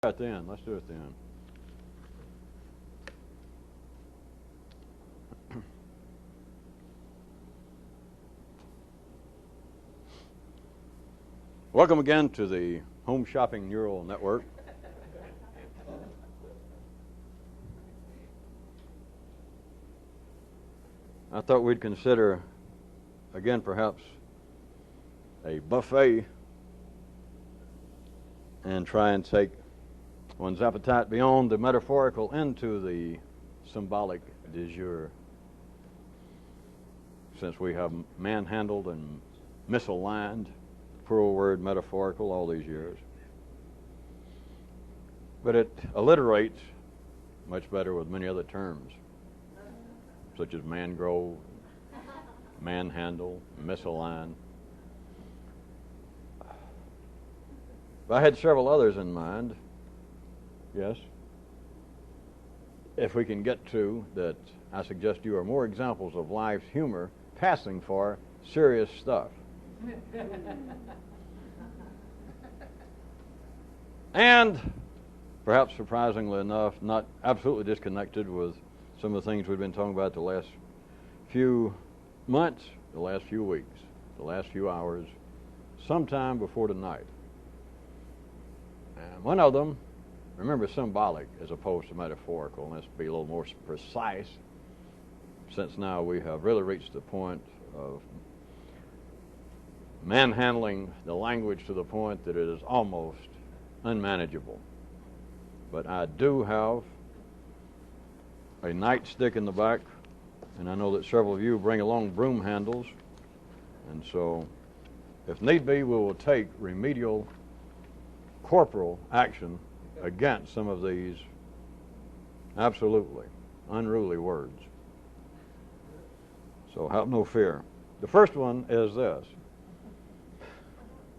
At the end. Let's do it at the end. Welcome again to the Home Shopping Neural Network. I thought we'd consider, again, perhaps a buffet and try and take one's appetite beyond the metaphorical into the symbolic du jour. Since we have manhandled and misaligned, cruel word metaphorical all these years. But it alliterates much better with many other terms, such as mangrove, manhandle, misalign. I had several others in mind. Yes? If we can get to that, I suggest you are more examples of life's humor passing for serious stuff. And, perhaps surprisingly enough, not absolutely disconnected with some of the things we've been talking about the last few months, the last few weeks, the last few hours, sometime before tonight. And one of them, remember, symbolic as opposed to metaphorical. Let's be a little more precise, since now we have really reached the point of manhandling the language to the point that it is almost unmanageable. But I do have a nightstick in the back, and I know that several of you bring along broom handles, and so if need be, we will take remedial corporal action against some of these absolutely unruly words. So have no fear. The first one is this,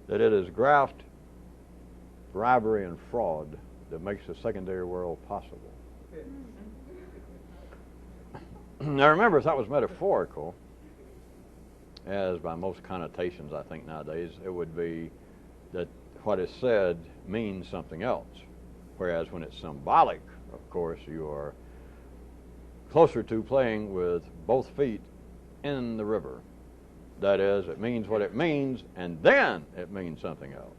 that it is graft, bribery, and fraud that makes the secondary world possible. Now remember, if that was metaphorical, as by most connotations I think nowadays, it would be that what is said means something else. Whereas when it's symbolic, of course, you are closer to playing with both feet in the river. That is, it means what it means, and then it means something else.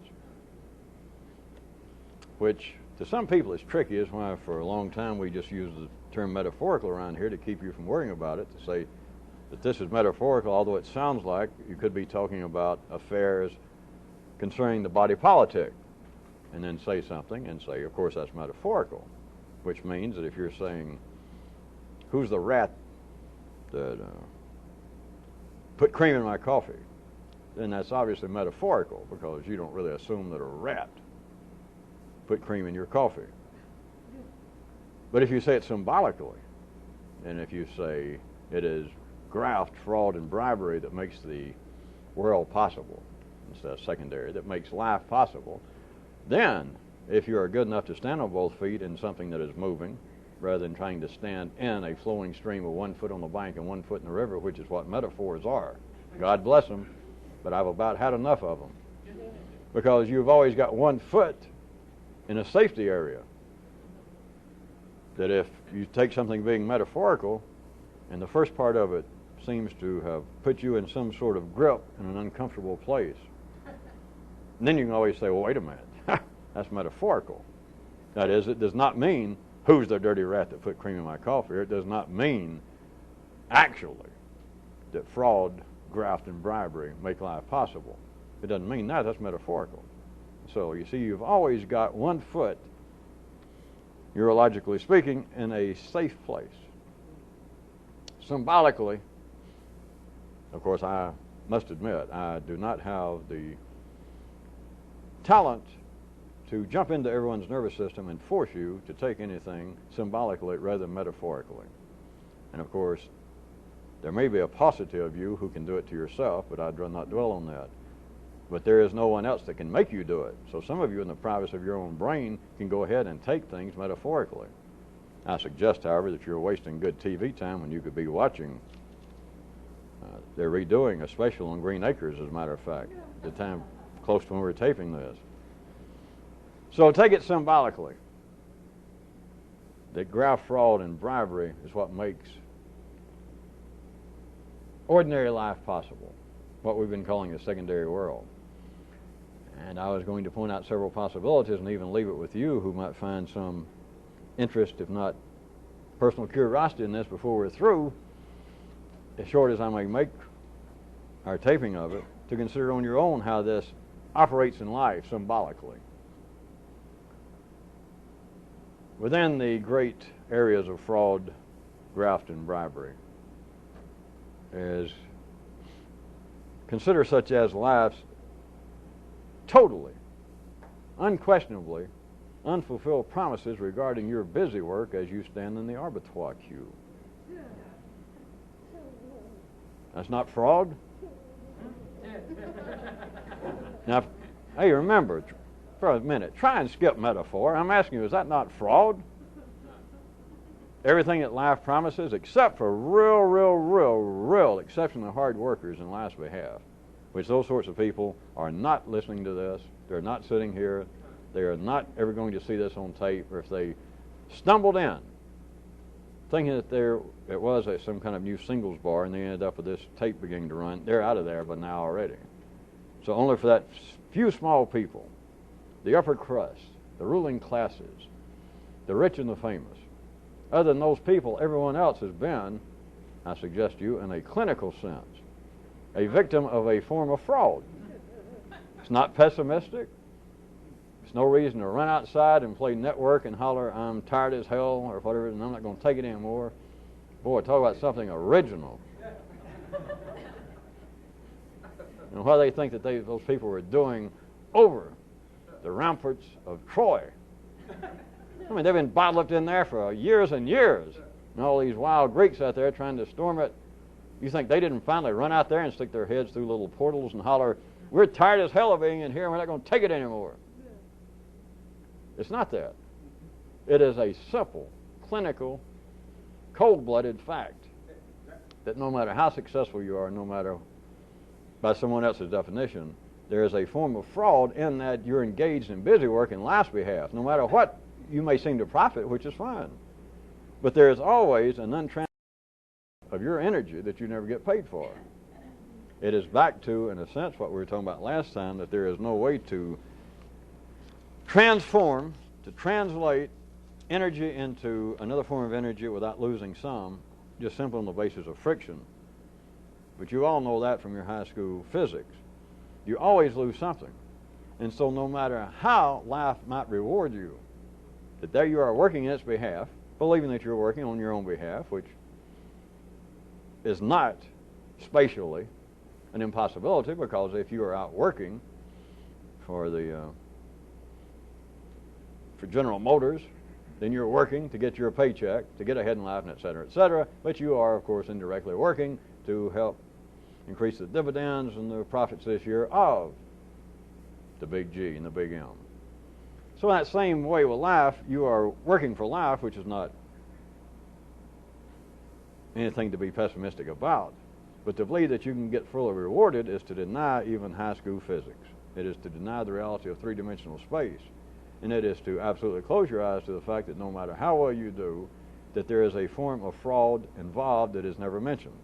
Which, to some people, is tricky. Is why for a long time we just used the term metaphorical around here to keep you from worrying about it, to say that this is metaphorical, although it sounds like you could be talking about affairs concerning the body politic, and then say something and say, of course, that's metaphorical, which means that if you're saying, who's the rat that put cream in my coffee, then that's obviously metaphorical, because you don't really assume that a rat put cream in your coffee. But if you say it symbolically, and if you say it is graft, fraud, and bribery that makes the world possible, instead of secondary, that makes life possible, then if you are good enough to stand on both feet in something that is moving, rather than trying to stand in a flowing stream with one foot on the bank and one foot in the river, which is what metaphors are. God bless them, but I've about had enough of them. Because you've always got one foot in a safety area. That if you take something being metaphorical, and the first part of it seems to have put you in some sort of grip in an uncomfortable place, and then you can always say, well, wait a minute, that's metaphorical. That is, it does not mean, who's the dirty rat that put cream in my coffee? It does not mean, actually, that fraud, graft, and bribery make life possible. It doesn't mean that. That's metaphorical. So, you see, you've always got one foot, neurologically speaking, in a safe place. Symbolically, of course, I must admit, I do not have the talent to jump into everyone's nervous system and force you to take anything symbolically rather than metaphorically. And of course, there may be a paucity of you who can do it to yourself, but I'd rather not dwell on that. But there is no one else that can make you do it. So some of you in the privacy of your own brain can go ahead and take things metaphorically. I suggest, however, that you're wasting good TV time when you could be watching. They're redoing a special on Green Acres, as a matter of fact, at the time close to when we were taping this. So take it symbolically that graft, fraud, and bribery is what makes ordinary life possible, what we've been calling the secondary world. And I was going to point out several possibilities and even leave it with you who might find some interest, if not personal curiosity in this before we're through, as short as I may make our taping of it, to consider on your own how this operates in life symbolically. Within the great areas of fraud, graft, and bribery is consider such as life's totally, unquestionably, unfulfilled promises regarding your busy work as you stand in the arbitrage queue. That's not fraud? Now, hey, remember, for a minute, try and skip metaphor. I'm asking you, is that not fraud? Everything that life promises, except for real exceptionally hard workers in life's behalf, which those sorts of people are not listening to this. They're not sitting here. They are not ever going to see this on tape, or if they stumbled in thinking that it was some kind of new singles bar and they ended up with this tape beginning to run, they're out of there by now already. So only for that few small people, the upper crust, the ruling classes, the rich and the famous. Other than those people, everyone else has been, I suggest to you, in a clinical sense, a victim of a form of fraud. It's not pessimistic. There's no reason to run outside and play network and holler, I'm tired as hell, or whatever, and I'm not going to take it anymore. Boy, talk about something original. And what they think that those people were doing over the ramparts of Troy. I mean, they've been bottled up in there for years and years. And all these wild Greeks out there trying to storm it. You think they didn't finally run out there and stick their heads through little portals and holler, we're tired as hell of being in here and we're not going to take it anymore. It's not that. It is a simple, clinical, cold-blooded fact that no matter how successful you are, no matter by someone else's definition, there is a form of fraud in that you're engaged in busy work in life's behalf, no matter what you may seem to profit, which is fine. But there is always an untransferred of your energy that you never get paid for. It is back to, in a sense, what we were talking about last time, that there is no way to transform, to translate energy into another form of energy without losing some, just simply on the basis of friction. But you all know that from your high school physics. You always lose something. And so no matter how life might reward you, that there you are working in its behalf, believing that you're working on your own behalf, which is not spatially an impossibility, because if you are out working for General Motors, then you're working to get your paycheck, to get ahead in life, and et cetera, but you are, of course, indirectly working to help increase the dividends and the profits this year of the big G and the big M. So in that same way with life, you are working for life, which is not anything to be pessimistic about. But to believe that you can get fully rewarded is to deny even high school physics. It is to deny the reality of three-dimensional space. And it is to absolutely close your eyes to the fact that no matter how well you do, that there is a form of fraud involved that is never mentioned.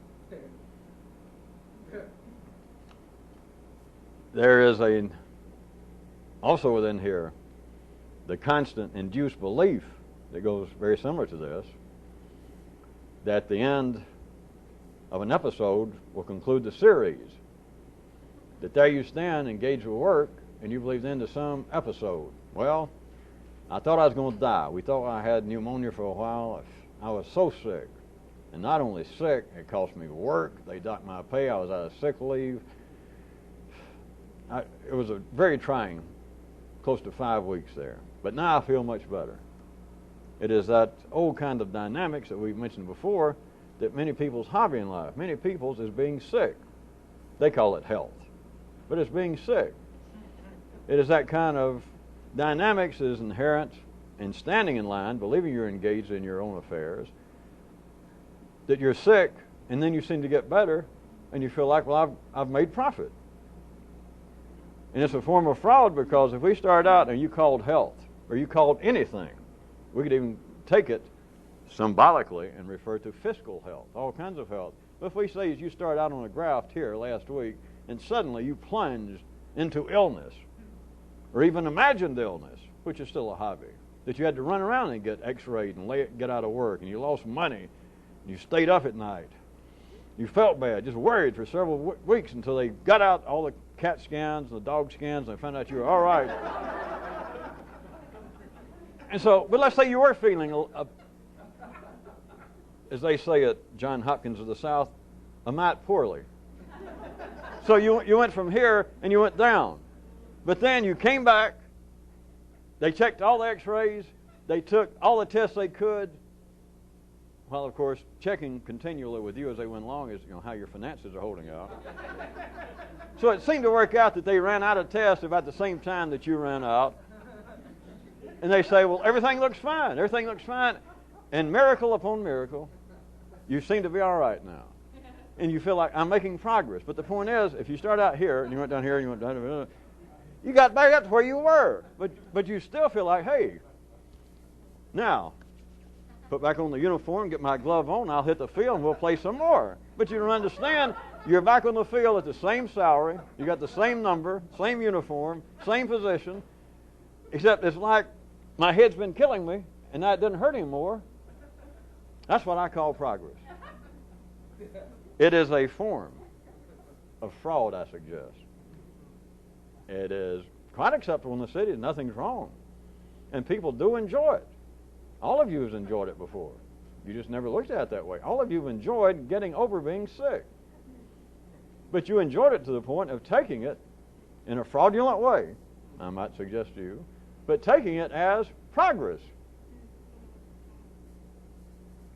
There is also within here, the constant induced belief that goes very similar to this, that the end of an episode will conclude the series. That there you stand, engaged with work, and you believe the end of some episode. Well, I thought I was going to die. We thought I had pneumonia for a while. I was so sick. And not only sick, it cost me work. They docked my pay. I was out of sick leave. It was a very trying, close to 5 weeks there. But now I feel much better. It is that old kind of dynamics that we mentioned before that many people's hobby in life, many people's is being sick. They call it health, but it's being sick. It is that kind of dynamics is inherent in standing in line, believing you're engaged in your own affairs, that you're sick, and then you seem to get better, and you feel like, well, I've made profit. And it's a form of fraud, because if we start out and you called health, or you called anything. We could even take it symbolically and refer to fiscal health, all kinds of health. But if we say as you start out on a graft here last week and suddenly you plunged into illness or even imagined illness, which is still a hobby, that you had to run around and get x-rayed and get out of work, and you lost money, and you stayed up at night. You felt bad, just worried for several weeks until they got out all the cat scans and the dog scans and they found out you were all right. And so, but let's say you were feeling, as they say at Johns Hopkins of the South, a mite poorly. So you went from here and you went down. But then you came back, they checked all the x-rays, they took all the tests they could, while of course checking continually with you as they went along is how your finances are holding out. So it seemed to work out that they ran out of tests about the same time that you ran out. And they say, well, everything looks fine, everything looks fine. And miracle upon miracle, you seem to be all right now. And you feel like I'm making progress. But the point is, if you start out here and you went down here and you went down here, you got back up to where you were. But you still feel like, hey, now, put back on the uniform, get my glove on, I'll hit the field and we'll play some more. But you don't understand, you're back on the field at the same salary, you got the same number, same uniform, same position, except it's like my head's been killing me and now it doesn't hurt anymore. That's what I call progress. It is a form of fraud, I suggest. It is quite acceptable in the city. Nothing's wrong. And people do enjoy it. All of you have enjoyed it before. You just never looked at it that way. All of you have enjoyed getting over being sick. But you enjoyed it to the point of taking it in a fraudulent way, I might suggest to you, but taking it as progress.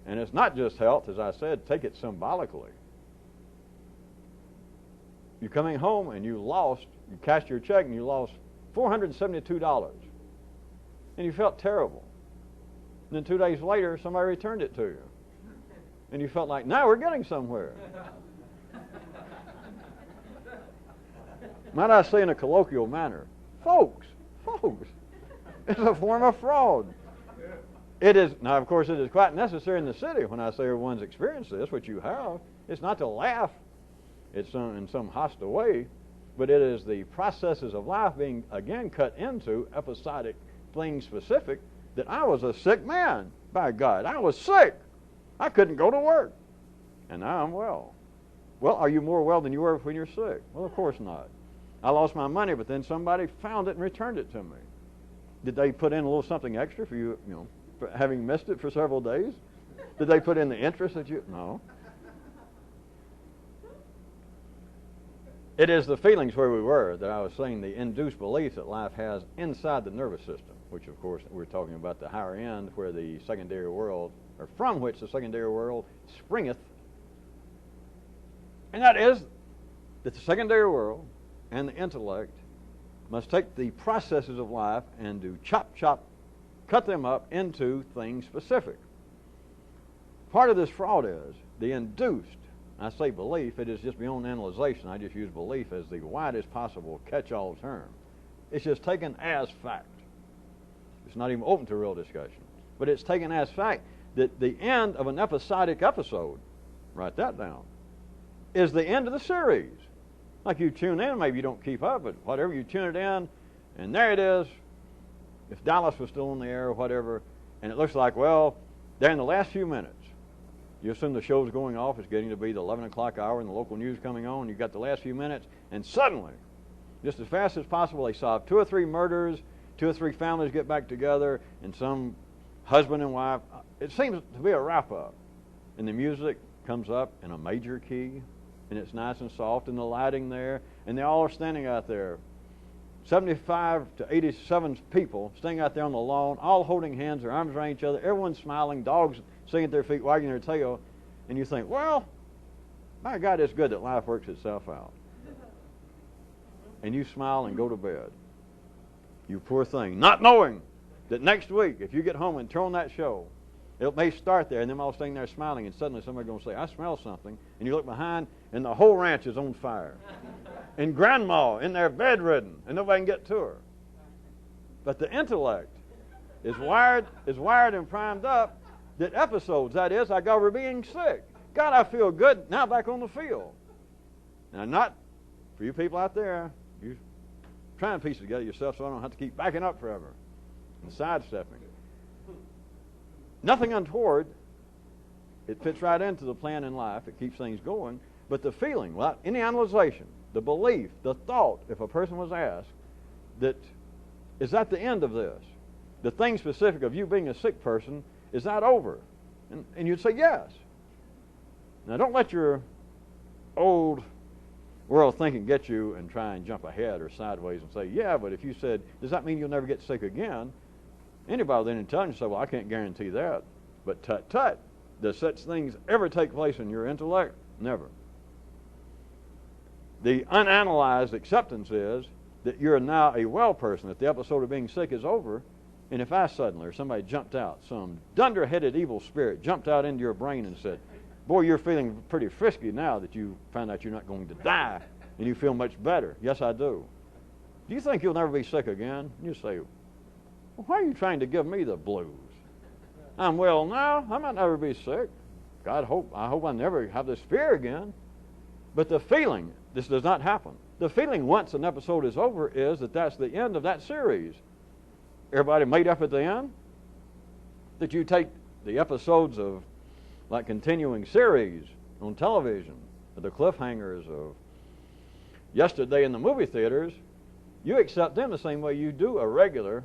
And it's not just health, as I said, take it symbolically. You're coming home and you cashed your check and you lost $472. And you felt terrible. And then 2 days later, somebody returned it to you. And you felt like, now we're getting somewhere. Might I say in a colloquial manner, folks, it's a form of fraud. It is, now of course it is quite necessary in the city when I say everyone's experienced this, which you have. It's not to laugh. It's in some hostile way, but it is the processes of life being, again, cut into episodic things specific, that I was a sick man, by God. I was sick. I couldn't go to work. And now I'm well. Well, are you more well than you were when you're sick? Well, of course not. I lost my money, but then somebody found it and returned it to me. Did they put in a little something extra for you, for having missed it for several days? Did they put in the interest that you... No. It is the feelings where we were that I was saying, the induced belief that life has inside the nervous system, which of course we're talking about the higher end where the secondary world, or from which the secondary world springeth. And that is that the secondary world and the intellect must take the processes of life and do cut them up into things specific. Part of this fraud is the induced. I say belief, it is just beyond analyzation. I just use belief as the widest possible catch-all term. It's just taken as fact. It's not even open to real discussion. But it's taken as fact that the end of an episodic episode, write that down, is the end of the series. Like you tune in, maybe you don't keep up, but whatever, you tune it in, and there it is. If Dallas was still on the air or whatever, and it looks like, well, they're in the last few minutes. You assume the show's going off, it's getting to be the 11 o'clock hour and the local news coming on, you've got the last few minutes, and suddenly, just as fast as possible, they solve 2 or 3 murders, 2 or 3 families get back together, and some husband and wife. It seems to be a wrap-up. And the music comes up in a major key, and it's nice and soft, and the lighting there, and they all are standing out there. 75 to 87 people standing out there on the lawn, all holding hands, their arms around each other, everyone's smiling, dogs sitting at their feet, wagging their tail, and you think, well, my God, it's good that life works itself out. And you smile and go to bed. You poor thing. Not knowing that next week, if you get home and turn on that show, it may start there, and them all sitting there smiling, and suddenly somebody's going to say, I smell something, and you look behind, and the whole ranch is on fire. And grandma in there bedridden, and nobody can get to her. But the intellect is wired and primed up that episodes, that is, I go over being sick. God, I feel good, now back on the field. Now, not for you people out there, you try and piece it together yourself so I don't have to keep backing up forever and sidestepping. Nothing untoward. It fits right into the plan in life. It keeps things going. But the feeling, without any analyzation, the belief, the thought, if a person was asked, that is that the end of this? The thing specific of you being a sick person, is that over? And you'd say yes. Now don't let your old world thinking get you and try and jump ahead or sideways and say, yeah, but if you said, does that mean you'll never get sick again? Anybody with any intelligence say, well, I can't guarantee that. But tut. Does such things ever take place in your intellect? Never. The unanalyzed acceptance is that you're now a well person, that the episode of being sick is over, and if I suddenly, or somebody jumped out, some dunderheaded evil spirit jumped out into your brain and said, boy, you're feeling pretty frisky now that you found out you're not going to die, and you feel much better. Yes, I do. Do you think you'll never be sick again? You say, well, why are you trying to give me the blues? I'm well now. I might never be sick. I hope I never have this fear again. But the feeling, this does not happen. The feeling once an episode is over is that that's the end of that series. Everybody made up at the end? That you take the episodes of like continuing series on television, or the cliffhangers of yesterday in the movie theaters, you accept them the same way you do a regular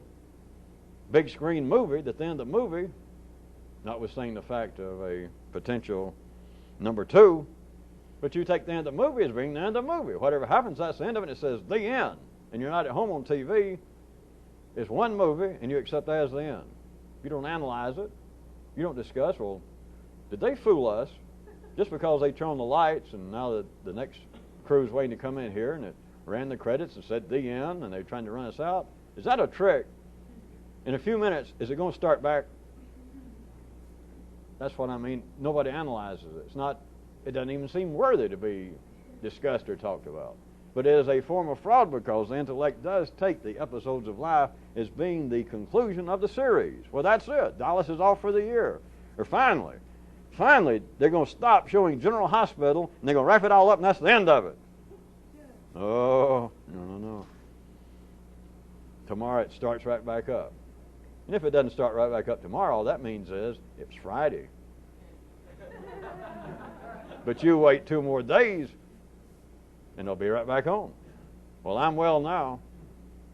big screen movie, that the end of the movie, notwithstanding the fact of a potential number 2, but you take the end of the movie as being the end of the movie. Whatever happens, that's the end of it. It says the end. And you're not at home on TV. It's one movie, and you accept that as the end. You don't analyze it. You don't discuss, well, did they fool us just because they turned on the lights and now the next crew's waiting to come in here and it ran the credits and said the end and they're trying to run us out? Is that a trick? In a few minutes, is it going to start back? That's what I mean. Nobody analyzes it. It doesn't even seem worthy to be discussed or talked about. But it is a form of fraud because the intellect does take the episodes of life as being the conclusion of the series. Well, that's it. Dallas is off for the year. Or finally, they're going to stop showing General Hospital and they're going to wrap it all up and that's the end of it. Oh, no. Tomorrow it starts right back up. And if it doesn't start right back up tomorrow, all that means is it's Friday. But you wait 2 more days, and they'll be right back on. Well, I'm well now.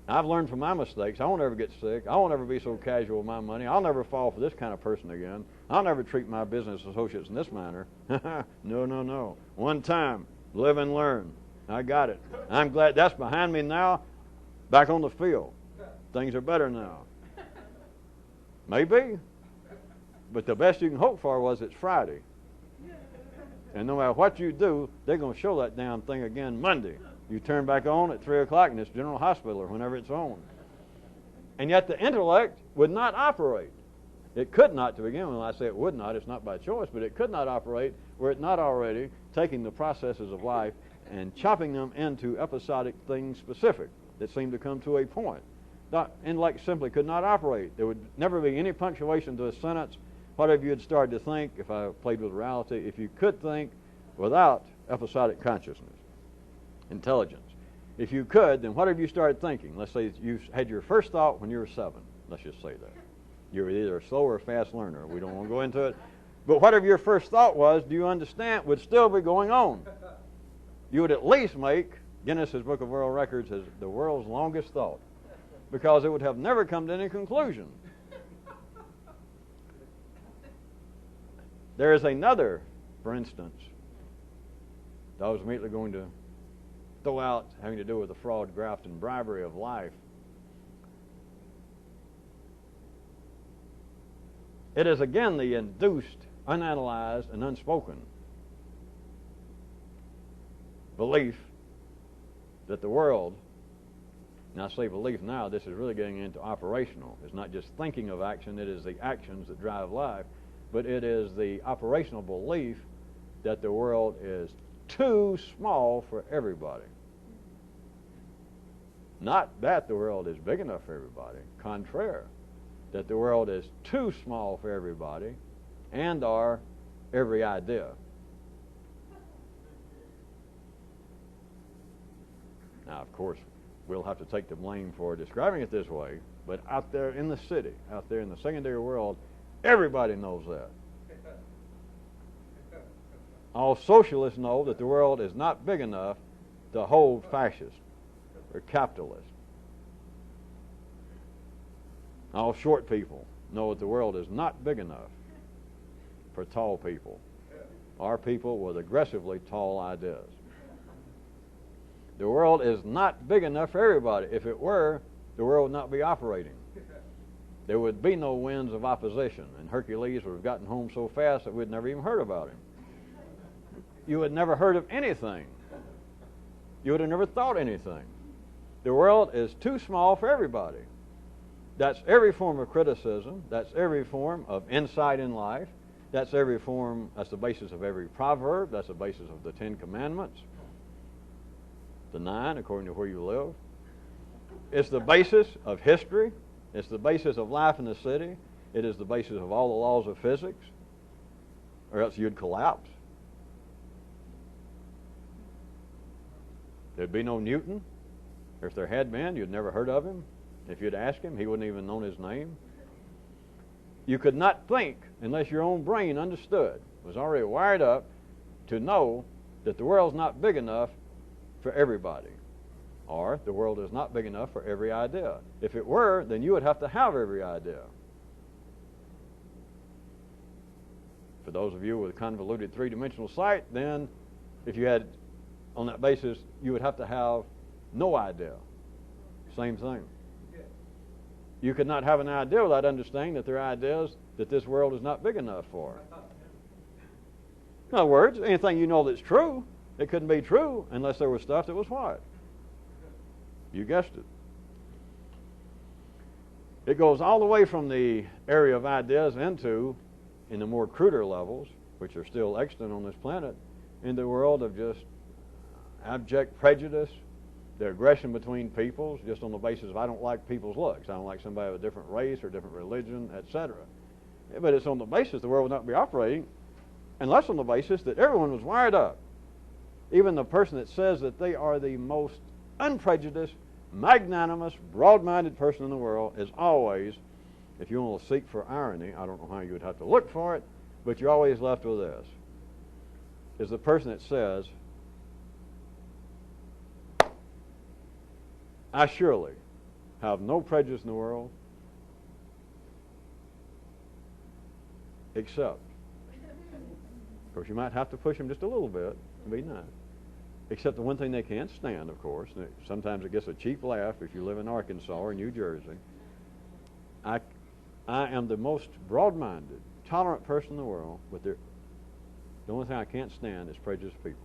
I've learned from my mistakes. I won't ever get sick. I won't ever be so casual with my money. I'll never fall for this kind of person again. I'll never treat my business associates in this manner. No. One time, live and learn. I got it. I'm glad that's behind me now. Back on the field. Things are better now. Maybe. But the best you can hope for was it's Friday. And no matter what you do, they're going to show that damn thing again Monday. You turn back on at 3 o'clock and it's General Hospital or whenever it's on. And yet the intellect would not operate. It could not to begin with. When I say it would not, it's not by choice, but it could not operate were it not already taking the processes of life and chopping them into episodic things specific that seem to come to a point. Intellect simply could not operate. There would never be any punctuation to a sentence. Whatever you had started to think, if I played with reality, if you could think without episodic consciousness, intelligence. If you could, then whatever you started thinking, let's say you had your first thought when you were 7. Let's just say that. You were either a slow or a fast learner. We don't want to go into it. But whatever your first thought was, do you understand, would still be going on. You would at least make Guinness's Book of World Records as the world's longest thought, because it would have never come to any conclusion. There is another, for instance, that I was immediately going to throw out having to do with the fraud, graft, and bribery of life. It is again the induced, unanalyzed, and unspoken belief that the world, and I say belief now, this is really getting into operational. It's not just thinking of action, it is the actions that drive life, but it is the operational belief that the world is too small for everybody. Not that the world is big enough for everybody. Contraire. that the world is too small for everybody and or every idea. Now, of course, we'll have to take the blame for describing it this way, but out there in the city, out there in the secondary world, everybody knows that. All socialists know that the world is not big enough to hold fascists or capitalists. All short people know that the world is not big enough for tall people or people with aggressively tall ideas. The world is not big enough for everybody. If it were, the world would not be operating. There would be no winds of opposition, and Hercules would have gotten home so fast that we'd never even heard about him. You had never heard of anything. You would have never thought anything. The world is too small for everybody. That's every form of criticism. That's every form of insight in life. That's every form, that's the basis of every proverb. That's the basis of the 10 Commandments. The 9, according to where you live. It's the basis of history. It's the basis of life in the city. It is the basis of all the laws of physics, or else you'd collapse. There'd be no Newton. Or if there had been, you'd never heard of him. If you'd asked him, he wouldn't even known his name. You could not think unless your own brain understood, was already wired up to know that the world's not big enough for everybody, or the world is not big enough for every idea. If it were, then you would have to have every idea. For those of you with convoluted three-dimensional sight, then if you had, on that basis, you would have to have no idea. Same thing. You could not have an idea without understanding that there are ideas that this world is not big enough for. In other words, anything you know that's true, it couldn't be true unless there was stuff that was what? You guessed it. It goes all the way from the area of ideas into, in the more cruder levels, which are still extant on this planet, into the world of just abject prejudice, the aggression between peoples, just on the basis of I don't like people's looks. I don't like somebody of a different race or different religion, etc. But it's on the basis the world would not be operating unless on the basis that everyone was wired up. Even the person that says that they are the most unprejudiced, magnanimous, broad-minded person in the world is always, if you want to seek for irony, I don't know how you would have to look for it, but you're always left with this, is the person that says, I surely have no prejudice in the world except, of course you might have to push them just a little bit to be nice, except the one thing they can't stand, of course, sometimes it gets a cheap laugh if you live in Arkansas or New Jersey, I am the most broad-minded, tolerant person in the world, but the only thing I can't stand is prejudiced people.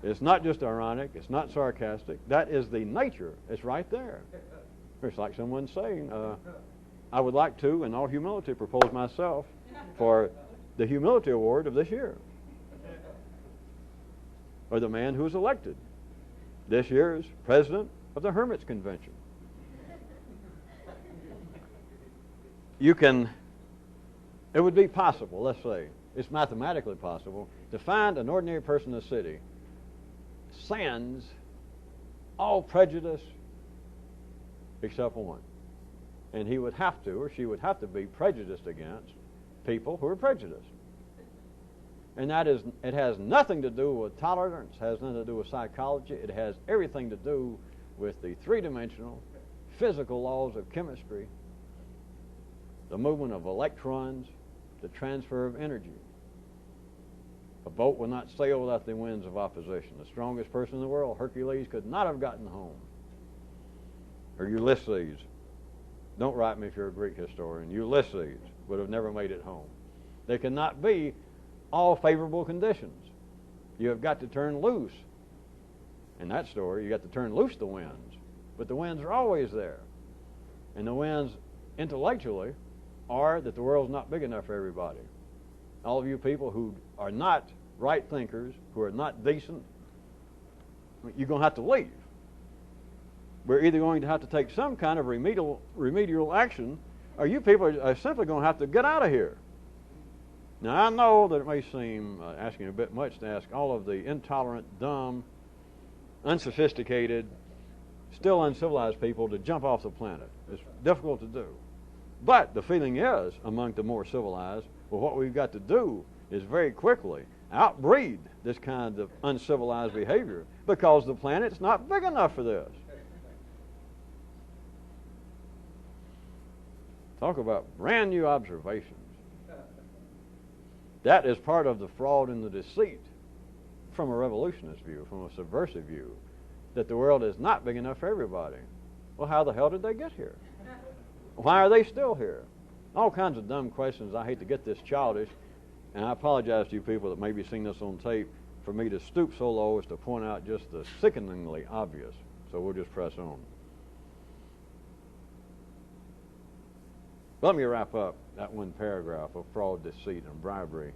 It's not just ironic. It's not sarcastic. That is the nature. It's right there. It's like someone saying, I would like to, in all humility, propose myself for the humility award of this year. Or the man who was elected this year's president of the Hermits Convention. It would be possible, let's say, it's mathematically possible, to find an ordinary person in the city sans all prejudice except one. And he would have to, or she would have to be prejudiced against people who are prejudiced. And that is, it has nothing to do with tolerance, has nothing to do with psychology, it has everything to do with the three-dimensional physical laws of chemistry, the movement of electrons, the transfer of energy. A boat will not sail without the winds of opposition. The strongest person in the world, Hercules, could not have gotten home. Or Ulysses. Don't write me if you're a Greek historian. Ulysses would have never made it home. There cannot be all favorable conditions. You have got to turn loose. In that story, you got to turn loose the winds. But the winds are always there. And the winds, intellectually, are that the world's not big enough for everybody. All of you people who are not right thinkers, who are not decent, you're going to have to leave. we're either going to have to take some kind of remedial action, or you people are simply going to have to get out of here. Now, I know that it may seem asking a bit much to ask all of the intolerant, dumb, unsophisticated, still uncivilized people to jump off the planet. It's difficult to do. But the feeling is, among the more civilized, well, what we've got to do is very quickly outbreed this kind of uncivilized behavior, because the planet's not big enough for this. Talk about brand new observations. That is part of the fraud and the deceit from a revolutionist view, from a subversive view, that the world is not big enough for everybody. Well, how the hell did they get here? Why are they still here? All kinds of dumb questions. I hate to get this childish, and I apologize to you people that may be seeing this on tape for me to stoop so low as to point out just the sickeningly obvious. So we'll just press on. Let me wrap up that one paragraph of fraud, deceit, and bribery.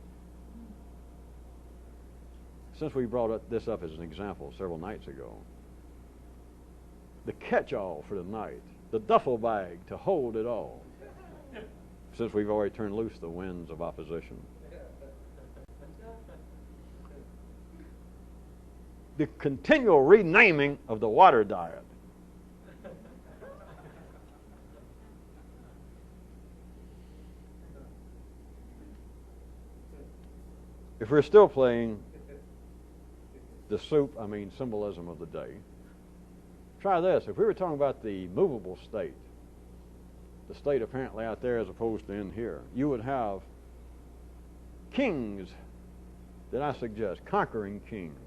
Since we brought this up as an example several nights ago, the catch-all for the night, the duffel bag to hold it all, since we've already turned loose the winds of opposition. The continual renaming of the water diet. If we're still playing the symbolism of the day, try this. If we were talking about the movable state, the state apparently out there as opposed to in here, you would have kings that I suggest, conquering kings.